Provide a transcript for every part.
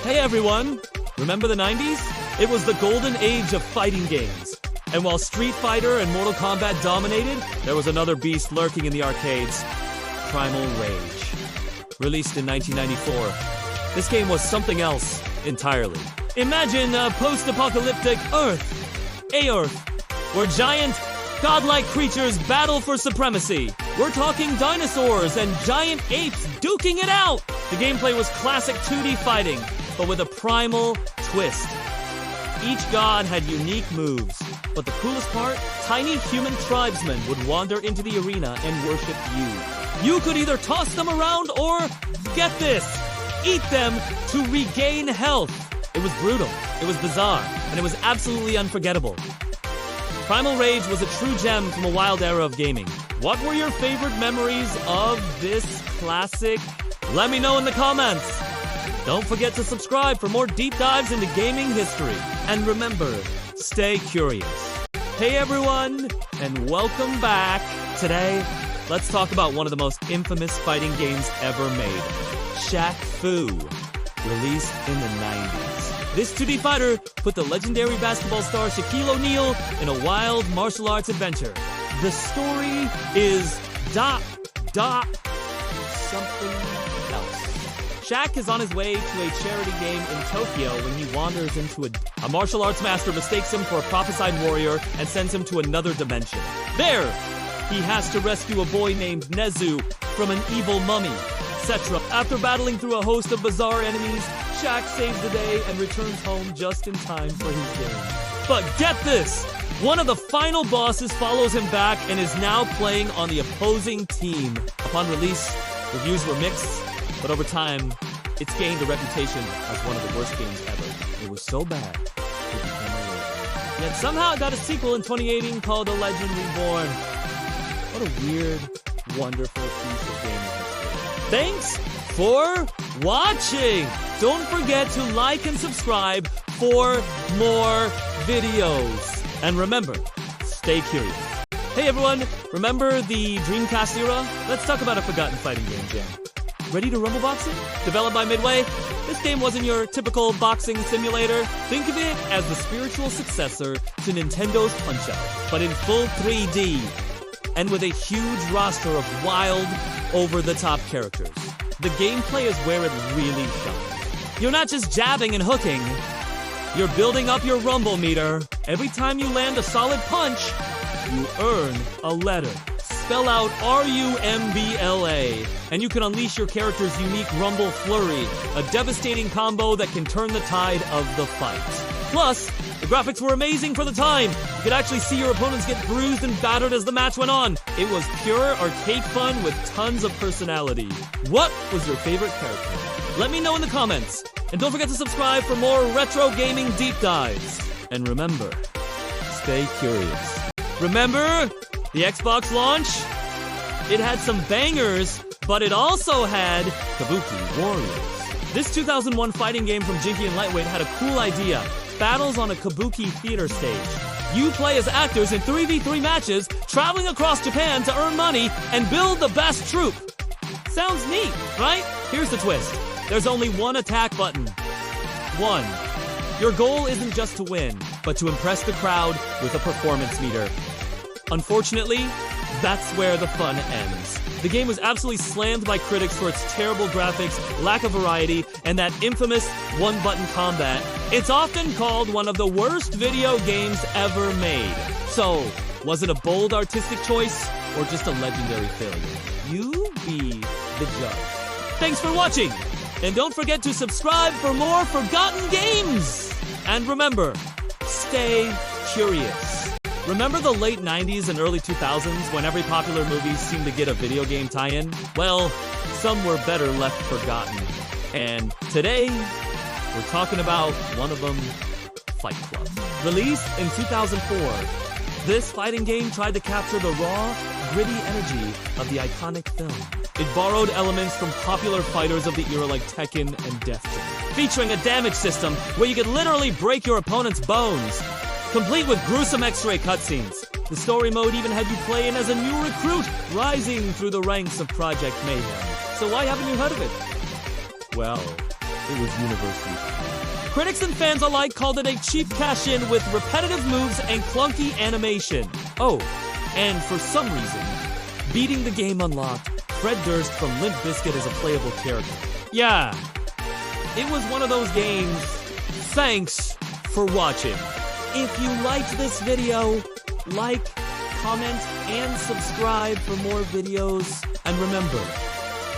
Hey everyone! Remember the 90s? It was the golden age of fighting games. And while Street Fighter and Mortal Kombat dominated, there was another beast lurking in the arcades. Primal Rage. Released in 1994. This game was something else entirely. Imagine a post-apocalyptic Earth. A-Earth. Where giant, godlike creatures battle for supremacy. We're talking dinosaurs and giant apes duking it out! The gameplay was classic 2D fighting, but with a primal twist. Each god had unique moves, but the coolest part, tiny human tribesmen would wander into the arena and worship you. You could either toss them around or, get this, eat them to regain health. It was brutal, it was bizarre, and it was absolutely unforgettable. Primal Rage was a true gem from a wild era of gaming. What were your favorite memories of this classic? Let me know in the comments. Don't forget to subscribe for more deep dives into gaming history. And remember, stay curious. Hey everyone, and welcome back. Today, let's talk about one of the most infamous fighting games ever made, Shaq Fu, released in the 90s. This 2D fighter put the legendary basketball star Shaquille O'Neal in a wild martial arts adventure. The story is something else. Shaq is on his way to a charity game in Tokyo when he wanders into a martial arts master mistakes him for a prophesied warrior and sends him to another dimension. There, he has to rescue a boy named Nezu from an evil mummy, etc. After battling through a host of bizarre enemies, Shaq saves the day and returns home just in time for his game. But get this! One of the final bosses follows him back and is now playing on the opposing team. Upon release, reviews were mixed, but over time, it's gained a reputation as one of the worst games ever. It was so bad, it became a legend. Yet somehow it got a sequel in 2018 called A Legend Reborn. What a weird, wonderful piece of gaming history. Thanks for watching! Don't forget to like and subscribe for more videos. And remember, stay curious. Hey everyone, remember the Dreamcast era? Let's talk about a forgotten fighting game jam. Ready to rumble boxing? Developed by Midway, this game wasn't your typical boxing simulator. Think of it as the spiritual successor to Nintendo's Punch-Out, but in full 3D, and with a huge roster of wild, over-the-top characters. The gameplay is where it really shines. You're not just jabbing and hooking, you're building up your rumble meter. Every time you land a solid punch, you earn a letter. Spell out RUMBLA, and you can unleash your character's unique Rumble Flurry, a devastating combo that can turn the tide of the fight. Plus, the graphics were amazing for the time. You could actually see your opponents get bruised and battered as the match went on. It was pure arcade fun with tons of personality. What was your favorite character? Let me know in the comments. And don't forget to subscribe for more retro gaming deep dives. And remember, stay curious. Remember the Xbox launch? It had some bangers, but it also had Kabuki Warriors. This 2001 fighting game from Jinky and Lightweight had a cool idea. Battles on a Kabuki theater stage. You play as actors in 3v3 matches, traveling across Japan to earn money and build the best troupe. Sounds neat, right? Here's the twist. There's only one attack button. One. Your goal isn't just to win, but to impress the crowd with a performance meter. Unfortunately, that's where the fun ends. The game was absolutely slammed by critics for its terrible graphics, lack of variety, and that infamous one-button combat. It's often called one of the worst video games ever made. So, was it a bold artistic choice, or just a legendary failure? You be the judge. Thanks for watching! And don't forget to subscribe for more forgotten games! And remember, stay curious. Remember the late 90s and early 2000s when every popular movie seemed to get a video game tie-in? Well, some were better left forgotten. And today, we're talking about one of them, Fight Club. Released in 2004, this fighting game tried to capture the raw, gritty energy of the iconic film. It borrowed elements from popular fighters of the era like Tekken and Destiny, featuring a damage system where you could literally break your opponent's bones, complete with gruesome X-ray cutscenes. The story mode even had you play in as a new recruit, rising through the ranks of Project Mayhem. So why haven't you heard of it? Well, it was universally panned. Critics and fans alike called it a cheap cash-in with repetitive moves and clunky animation. Oh, and for some reason, beating the game unlocked Fred Durst from Limp Bizkit as a playable character. Yeah, it was one of those games. Thanks for watching. If you liked this video, like, comment, and subscribe for more videos. And remember,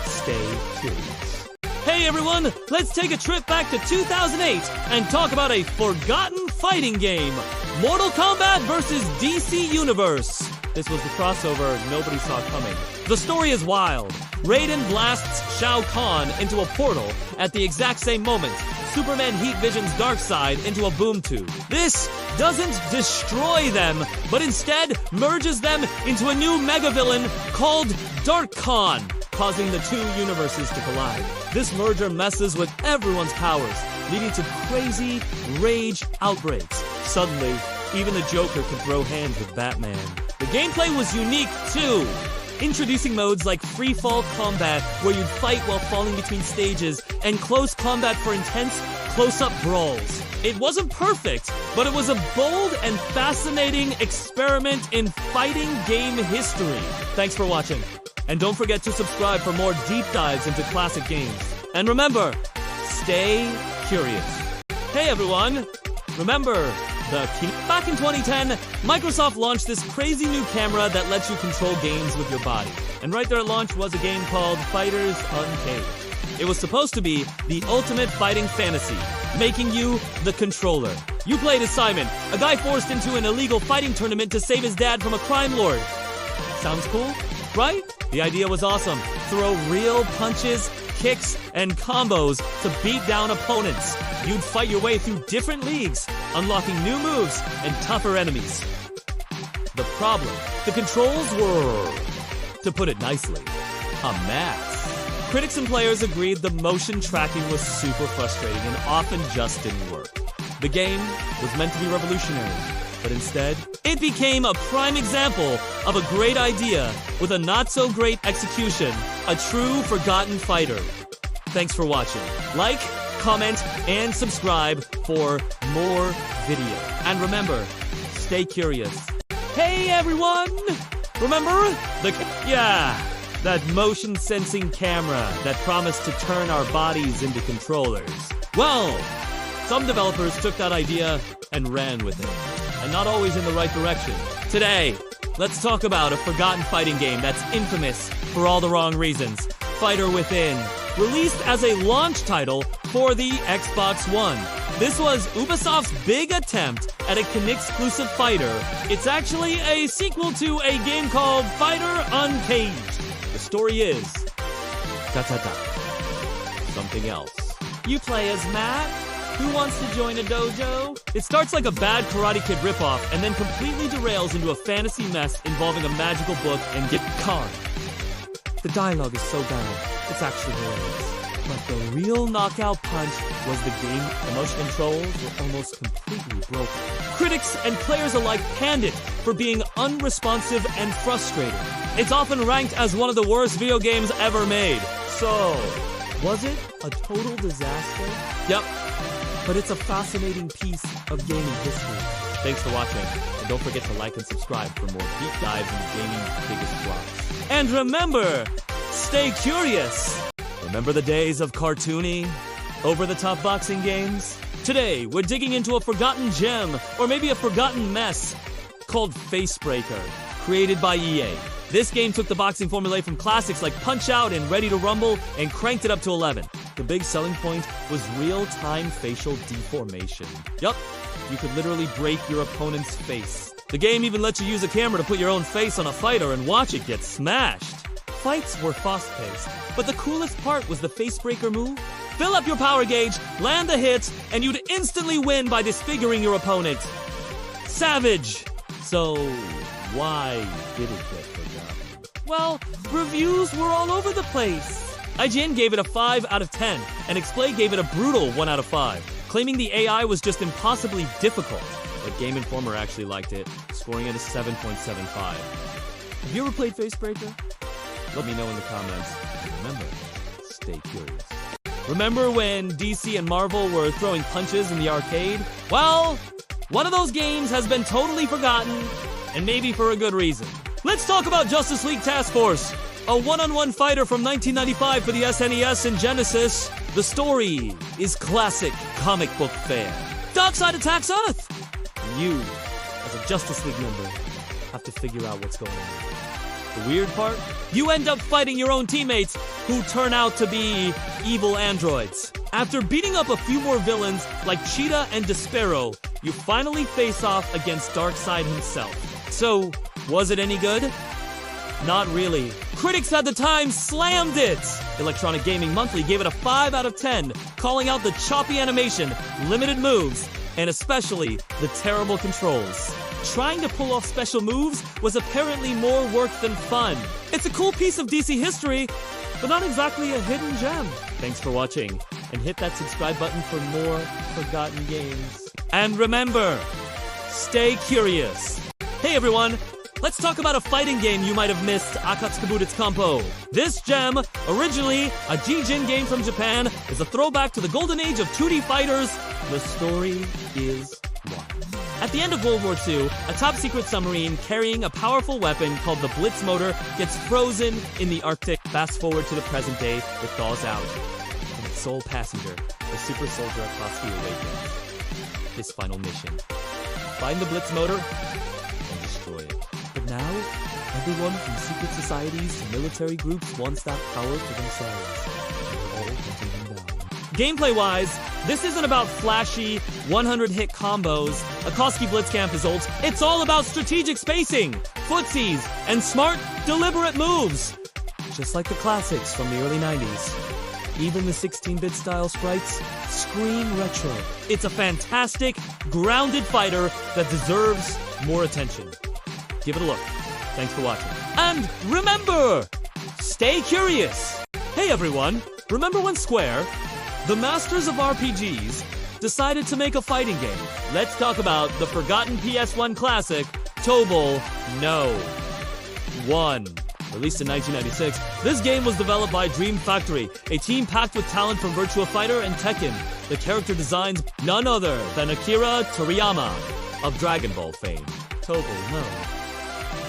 stay curious. Hey everyone, let's take a trip back to 2008 and talk about a forgotten fighting game, Mortal Kombat vs. DC Universe. This was the crossover nobody saw coming. The story is wild. Raiden blasts Shao Kahn into a portal at the exact same moment. Superman heat visions Darkseid into a boom tube. This doesn't destroy them, but instead merges them into a new mega-villain called Dark Kahn, causing the two universes to collide. This merger messes with everyone's powers, leading to crazy rage outbreaks. Suddenly, even the Joker could throw hands with Batman. The gameplay was unique, too, introducing modes like free-fall combat, where you'd fight while falling between stages, and close combat for intense, close-up brawls. It wasn't perfect, but it was a bold and fascinating experiment in fighting game history. Thanks for watching, and don't forget to subscribe for more deep dives into classic games. And remember, stay curious. Hey everyone, remember back in 2010, Microsoft launched this crazy new camera that lets you control games with your body. And right there at launch was a game called Fighters Uncaged. It was supposed to be the ultimate fighting fantasy, making you the controller. You played as Simon, a guy forced into an illegal fighting tournament to save his dad from a crime lord. Sounds cool, right? The idea was awesome. Throw real punches, kicks, and combos to beat down opponents. You'd fight your way through different leagues, unlocking new moves and tougher enemies. The problem, the controls were, to put it nicely, a mess. Critics and players agreed the motion tracking was super frustrating and often just didn't work. The game was meant to be revolutionary, but instead, it became a prime example of a great idea with a not-so-great execution, a true forgotten fighter. Thanks for watching. Like, comment, and subscribe for more video. And remember, stay curious. Hey everyone! Remember? That motion-sensing camera that promised to turn our bodies into controllers. Well, some developers took that idea and ran with it. And not always in the right direction. Today, let's talk about a forgotten fighting game that's infamous for all the wrong reasons. Fighter Within. Released as a launch title for the Xbox One. This was Ubisoft's big attempt at a Kinect-exclusive fighter. It's actually a sequel to a game called Fighter Uncaged. The story is... something else. You play as Matt, who wants to join a dojo? It starts like a bad Karate Kid ripoff and then completely derails into a fantasy mess involving a magical book and get Khan. The dialogue is so bad, it's actually hilarious. But the real knockout punch was the game. The motion controls were almost completely broken. Critics and players alike panned it for being unresponsive and frustrating. It's often ranked as one of the worst video games ever made. So, was it a total disaster? Yep. But it's a fascinating piece of gaming history. Thanks for watching, and don't forget to like and subscribe for more deep dives into gaming's biggest flops. And remember, stay curious! Remember the days of cartoony, over-the-top boxing games? Today, we're digging into a forgotten gem, or maybe a forgotten mess, called Facebreaker, created by EA. This game took the boxing formula from classics like Punch-Out and Ready to Rumble and cranked it up to 11. The big selling point was real-time facial deformation. Yup, you could literally break your opponent's face. The game even lets you use a camera to put your own face on a fighter and watch it get smashed. Fights were fast-paced, but the coolest part was the Facebreaker move. Fill up your power gauge, land the hits, and you'd instantly win by disfiguring your opponent. Savage! So, why did it get forgotten? Well, reviews were all over the place. IGN gave it a 5 out of 10, and Xplay gave it a brutal 1 out of 5, claiming the AI was just impossibly difficult. But Game Informer actually liked it, scoring it a 7.75. Have you ever played Facebreaker? Let me know in the comments. And remember, stay curious. Remember when DC and Marvel were throwing punches in the arcade? Well, one of those games has been totally forgotten, and maybe for a good reason. Let's talk about Justice League Task Force, a one-on-one fighter from 1995 for the SNES and Genesis. The story is classic comic book fare. Darkseid attacks Earth! You, as a Justice League member, have to figure out what's going on. The weird part? You end up fighting your own teammates who turn out to be evil androids. After beating up a few more villains like Cheetah and Despero, you finally face off against Darkseid himself. So, was it any good? Not really. Critics at the time slammed it! Electronic Gaming Monthly gave it a 5 out of 10, calling out the choppy animation, limited moves, and especially the terrible controls. Trying to pull off special moves was apparently more work than fun. It's a cool piece of DC history, but not exactly a hidden gem. Thanks for watching, and hit that subscribe button for more forgotten games. And remember, stay curious. Hey everyone! Let's talk about a fighting game you might have missed, Akatsukiburitsu Kampo. This gem, originally a Jijin game from Japan, is a throwback to the golden age of 2D fighters. The story is one. At the end of World War II, a top-secret submarine carrying a powerful weapon called the Blitz motor gets frozen in the Arctic. Fast forward to the present day, it thaws out. And its sole passenger, the super soldier Akatsuki, awakens. His final mission: find the Blitz motor and destroy it. But now, everyone from secret societies to military groups wants that power for themselves. And they're all hunting him down. Gameplay-wise, this isn't about flashy, 100-hit combos. Akatsuki Blitzcamp is old. It's all about strategic spacing, footsies, and smart, deliberate moves. Just like the classics from the early 90s. Even the 16-bit style sprites scream retro. It's a fantastic, grounded fighter that deserves more attention. Give it a look. Thanks for watching. And remember, stay curious. Hey everyone, remember when Square, the masters of RPGs, decided to make a fighting game? Let's talk about the forgotten PS1 classic, Tobal No. 1. Released in 1996, this game was developed by Dream Factory, a team packed with talent from Virtua Fighter and Tekken. The character designs none other than Akira Toriyama of Dragon Ball fame. Tobal No.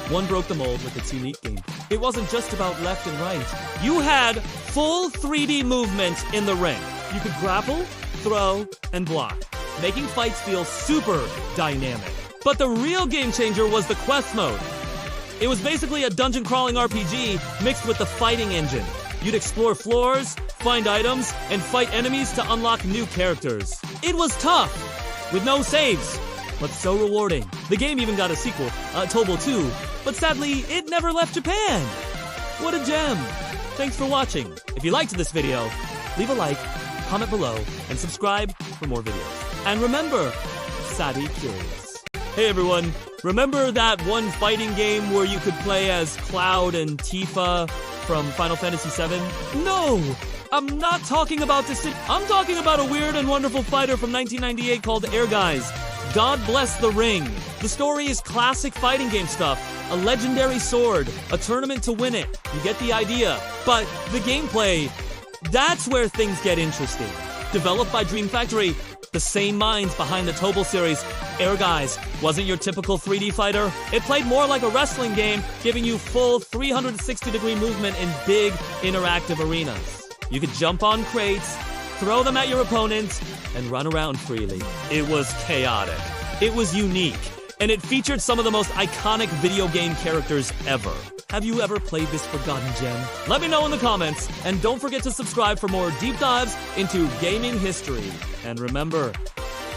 1 broke the mold with its unique gameplay. It wasn't just about left and right. You had full 3D movement in the ring. You could grapple, throw, and block, making fights feel super dynamic. But the real game changer was the quest mode. It was basically a dungeon crawling RPG mixed with the fighting engine. You'd explore floors, find items, and fight enemies to unlock new characters. It was tough, with no saves, but so rewarding. The game even got a sequel, Tobal 2, but sadly, it never left Japan. What a gem. Thanks for watching. If you liked this video, leave a like, comment below, and subscribe for more videos. And remember, Sadi Curious. Hey everyone, remember that one fighting game where you could play as Cloud and Tifa from Final Fantasy VII? No! I'm not talking about this. I'm talking about a weird and wonderful fighter from 1998 called Air Guys. God Bless the Ring. The story is classic fighting game stuff. A legendary sword, a tournament to win it. You get the idea. But the gameplay, that's where things get interesting. Developed by Dream Factory, the same minds behind the Tobal series, Air Guys wasn't your typical 3D fighter. It played more like a wrestling game, giving you full 360-degree movement in big, interactive arenas. You could jump on crates, throw them at your opponents, and run around freely. It was chaotic. It was unique. And it featured some of the most iconic video game characters ever. Have you ever played this forgotten gem? Let me know in the comments, and don't forget to subscribe for more deep dives into gaming history. And remember,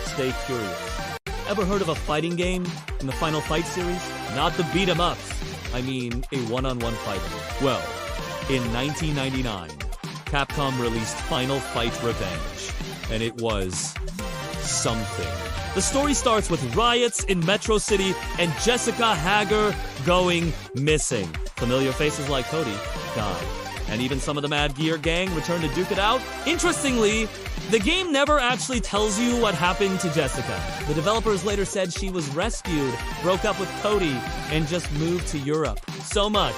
stay curious. Ever heard of a fighting game in the Final Fight series? Not the beat-em-ups. I mean, a one-on-one fighter. Well, in 1999, Capcom released Final Fight Revenge, and it was something. The story starts with riots in Metro City and Jessica Hager going missing. Familiar faces like Cody die, and even some of the Mad Gear gang return to duke it out. Interestingly, the game never actually tells you what happened to Jessica. The developers later said she was rescued, broke up with Cody, and just moved to Europe. So much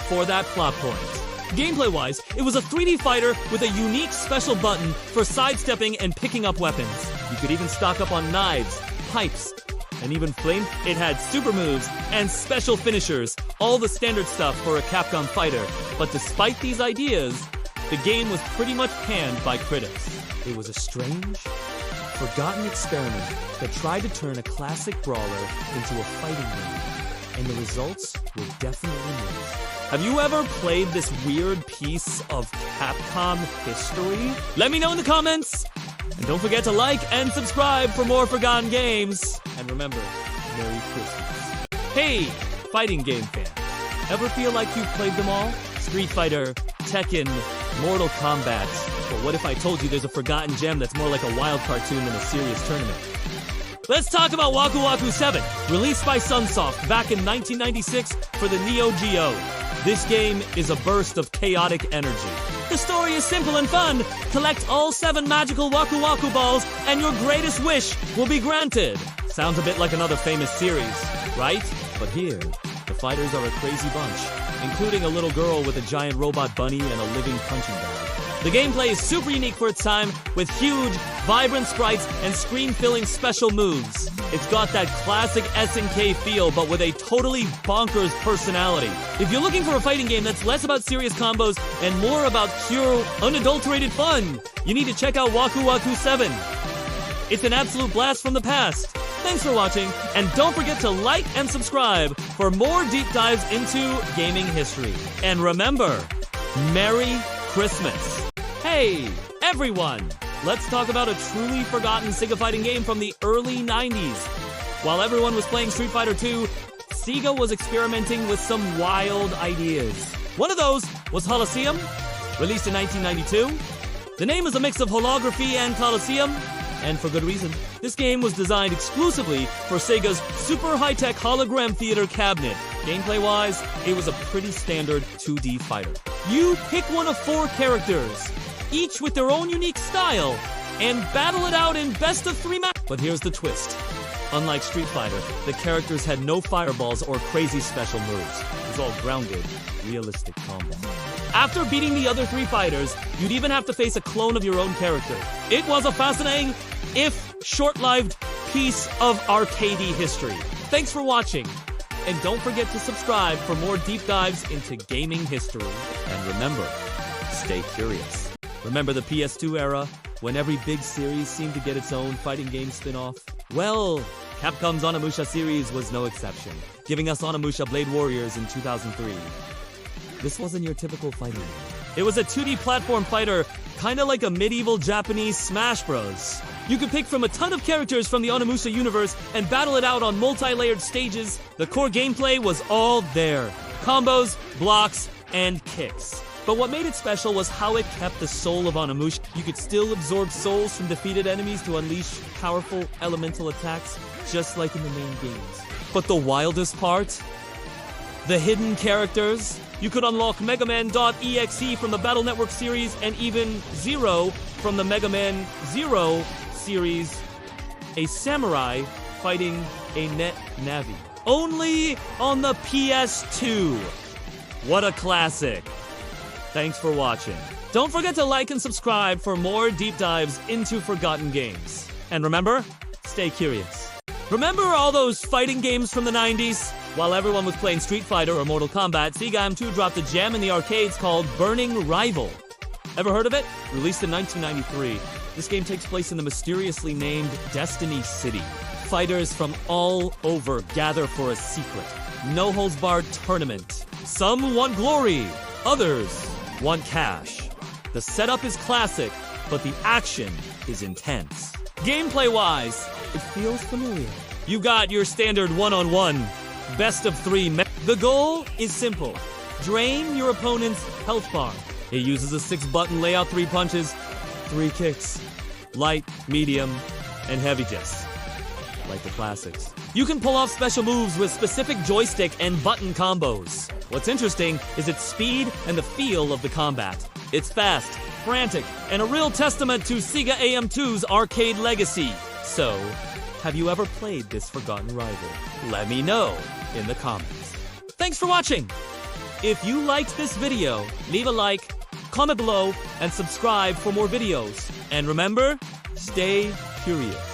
for that plot point. Gameplay-wise, it was a 3D fighter with a unique special button for sidestepping and picking up weapons. You could even stock up on knives, pipes, and even flame. It had super moves and special finishers, all the standard stuff for a Capcom fighter. But despite these ideas, the game was pretty much panned by critics. It was a strange, forgotten experiment that tried to turn a classic brawler into a fighting game, and the results were definitely mixed. Have you ever played this weird piece of Capcom history? Let me know in the comments! And don't forget to like and subscribe for more forgotten games. And remember, Merry Christmas. Hey, fighting game fan. Ever feel like you've played them all? Street Fighter, Tekken, Mortal Kombat. But what if I told you there's a forgotten gem that's more like a wild cartoon than a serious tournament? Let's talk about Waku Waku 7, released by Sunsoft back in 1996 for the Neo Geo. This game is a burst of chaotic energy. The story is simple and fun. Collect all 7 magical Waku Waku balls and your greatest wish will be granted. Sounds a bit like another famous series, right? But here, the fighters are a crazy bunch, including a little girl with a giant robot bunny and a living punching bag. The gameplay is super unique for its time, with huge, vibrant sprites and screen-filling special moves. It's got that classic SNK feel, but with a totally bonkers personality. If you're looking for a fighting game that's less about serious combos and more about pure, unadulterated fun, you need to check out Waku Waku 7. It's an absolute blast from the past. Thanks for watching, and don't forget to like and subscribe for more deep dives into gaming history. And remember, Merry Christmas. Hey, everyone! Let's talk about a truly forgotten Sega fighting game from the early 90s. While everyone was playing Street Fighter 2, Sega was experimenting with some wild ideas. One of those was Colosseum, released in 1992. The name is a mix of holography and Colosseum, and for good reason. This game was designed exclusively for Sega's super high-tech hologram theater cabinet. Gameplay-wise, it was a pretty standard 2D fighter. You pick one of 4 characters, each with their own unique style, and battle it out in best of 3 matches. But here's the twist. Unlike Street Fighter, the characters had no fireballs or crazy special moves. It was all grounded, realistic combat. After beating the other 3 fighters, you'd even have to face a clone of your own character. It was a fascinating, if short-lived, piece of arcadey history. Thanks for watching, and don't forget to subscribe for more deep dives into gaming history. And remember, stay curious. Remember the PS2 era, when every big series seemed to get its own fighting game spin-off? Well, Capcom's Onimusha series was no exception, giving us Onimusha Blade Warriors in 2003. This wasn't your typical fighting game. It was a 2D platform fighter, kinda like a medieval Japanese Smash Bros. You could pick from a ton of characters from the Onimusha universe and battle it out on multi-layered stages. The core gameplay was all there. Combos, blocks, and kicks. But what made it special was how it kept the soul of Onimusha. You could still absorb souls from defeated enemies to unleash powerful elemental attacks, just like in the main games. But the wildest part? The hidden characters? You could unlock Mega Man.exe from the Battle Network series and even Zero from the Mega Man Zero series. A samurai fighting a net Navi. Only on the PS2. What a classic. Thanks for watching. Don't forget to like and subscribe for more deep dives into forgotten games. And remember, stay curious. Remember all those fighting games from the 90s? While everyone was playing Street Fighter or Mortal Kombat, Sega M2 dropped a gem in the arcades called Burning Rival. Ever heard of it? Released in 1993, this game takes place in the mysteriously named Destiny City. Fighters from all over gather for a secret, no-holds-barred tournament. Some want glory, others want cash. The setup is classic, but the action is intense. Gameplay-wise, it feels familiar. You got your standard one-on-one, best of 3. The goal is simple. Drain your opponent's health bar. It uses a 6-button layout, 3 punches, 3 kicks. Light, medium, and heavy just. Like the classics. You can pull off special moves with specific joystick and button combos. What's interesting is its speed and the feel of the combat. It's fast, frantic, and a real testament to Sega AM2's arcade legacy. So, have you ever played this forgotten rival? Let me know in the comments. Thanks for watching! If you liked this video, leave a like, comment below, and subscribe for more videos. And remember, stay curious.